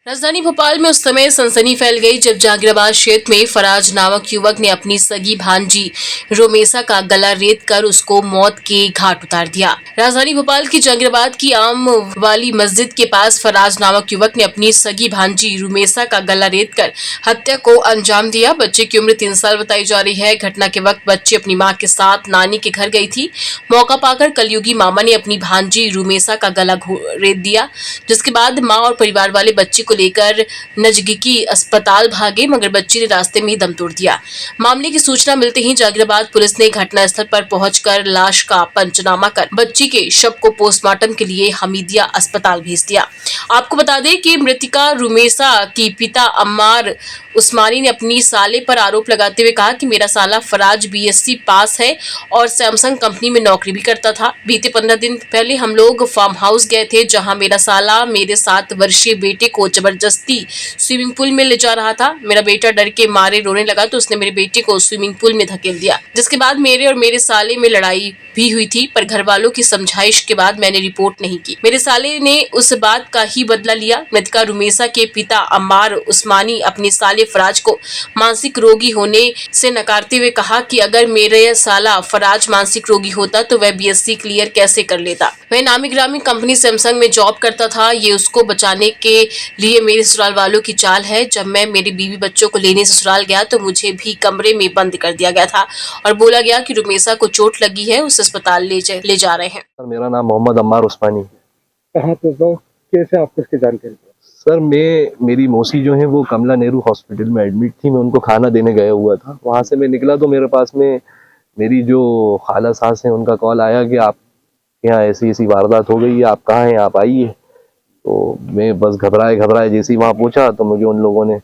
राजधानी भोपाल में उस समय सनसनी फैल गई जब जहांगीराबाद क्षेत्र में फराज नामक युवक ने अपनी सगी भांजी रोमेसा का गला रेत कर उसको मौत के घाट उतार दिया। राजधानी भोपाल की जहांगीराबाद की आम वाली मस्जिद के पास फराज नामक युवक ने अपनी सगी भांजी रोमेसा का गला रेत कर हत्या को अंजाम दिया। बच्चे की उम्र 3 साल बताई जा रही है। घटना के वक्त बच्ची अपनी मां के साथ नानी के घर गई थी। मौका पाकर कलयुगी मामा ने अपनी भांजी रोमेसा का गला रेत दिया, जिसके बाद मां और परिवार वाले बच्ची को लेकर नजदीकी अस्पताल भागे, मगर बच्ची ने रास्ते में ही दम तोड़ दिया। मामले की सूचना मिलते ही जहांगीराबाद पुलिस ने घटनास्थल पर पहुंचकर लाश का पंचनामा कर बच्ची के शव को पोस्टमार्टम के लिए हमीदिया अस्पताल भेज दिया। आपको बता दें कि मृतिका रुमेसा की पिता अम्मार उस्मानी ने अपनी साले पर आरोप लगाते हुए कहा कि मेरा साला फराज बीएससी पास है और सैमसंग कंपनी में नौकरी भी करता था। बीते 15 दिन पहले हम लोग फार्म हाउस गए थे, जहां मेरा साला मेरे 7 वर्षीय बेटे को जबरदस्ती स्विमिंग पूल में ले जा रहा था। मेरा बेटा डर के मारे रोने लगा तो उसने मेरे बेटे को स्विमिंग पूल में धकेल दिया, जिसके बाद मेरे और मेरे साले में लड़ाई भी हुई थी, पर घर वालों की समझाइश के बाद मैंने रिपोर्ट नहीं की। मेरे साले ने उस बात का ही बदला लिया। मृतिका रुमेसा के पिता अम्मार उस्मानी अपने साले फराज को मानसिक रोगी होने से नकारते हुए कहा कि अगर मेरे साला फराज मानसिक रोगी होता तो वह बीएससी क्लियर कैसे कर लेता। वह नामी ग्रामी कंपनी सैमसंग में जॉब करता था। ये उसको बचाने के लिए मेरे ससुराल वालों की चाल है। जब मैं मेरे बीवी बच्चों को लेने ससुराल गया तो मुझे भी कमरे में बंद कर दिया गया था और बोला गया कि रुमेसा को चोट लगी है, उस अस्पताल ले जा रहे हैं। मेरा नाम मोहम्मद अम्मार उस्मानी। कहाँ पे तो कैसे आपको इसकी जानकारी? सर मेरी मौसी जो है वो कमला नेहरू हॉस्पिटल में एडमिट थी। मैं उनको खाना देने गया हुआ था। वहाँ से मैं निकला तो मेरे पास में मेरी जो खाला सास हैं उनका कॉल आया कि आप यहाँ ऐसी ऐसी वारदात हो गई है, आप कहाँ हैं, आप आइए। तो मैं बस घबराए जैसे ही वहाँ पहुँचा तो मुझे उन लोगों ने,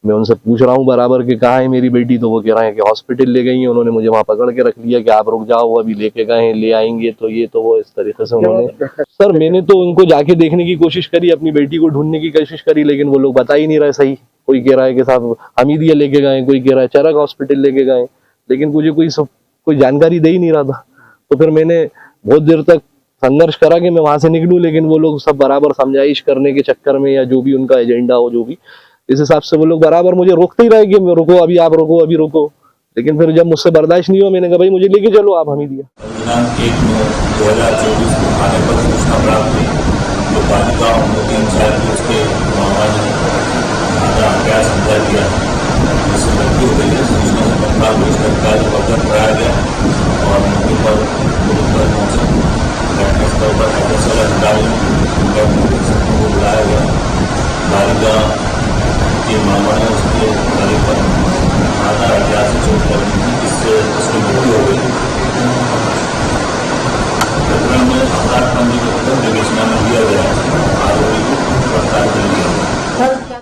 मैं उनसे पूछ रहा हूँ बराबर कि कहाँ है मेरी बेटी, तो वो कह रहे हैं कि हॉस्पिटल ले गई हैं। उन्होंने मुझे वहाँ पकड़ के रख लिया कि आप रुक जाओ, अभी लेके गए हैं, ले आएंगे, तो ये तो वो इस तरीके से उन्होंने। सर मैंने तो उनको जाके देखने की कोशिश करी, अपनी बेटी को ढूंढने की कोशिश करी, लेकिन वो लोग बता ही नहीं रहे सही। कोई कह रहा है कि साहब हमीदिया लेके गए, कोई कह रहा है चरक हॉस्पिटल लेके गए, लेकिन मुझे कोई जानकारी दे ही नहीं रहा था। तो फिर मैंने बहुत देर तक संघर्ष करा कि मैं वहां से निकलूं, लेकिन वो लोग सब बराबर समझाइश करने के चक्कर में या जो भी उनका एजेंडा हो, जो भी इस हिसाब से वो लोग बराबर मुझे रोकते ही रहे कि रुको, अभी आप रुको, अभी रुको। लेकिन फिर जब मुझसे बर्दाश्त नहीं हुआ, मैंने कहा भाई मुझे लेके चलो आप हमीदिया। दिनांक 1/9/2024 को थाने पर सूचना प्राप्त हुई तो बालिका उम्र 3 साल की उसके मामा ने क्या समझा दिया, जिससे मृत्यु हो गई है। सूचना से पत्ता पुलिस तत्काल अवगत कराया गया और मौके पर पुलिस पर पहुंचा। घटनास्थल पर एफएसएल अधिकारी को बुलाया गया। बालिका के मामा ने उसके गले पर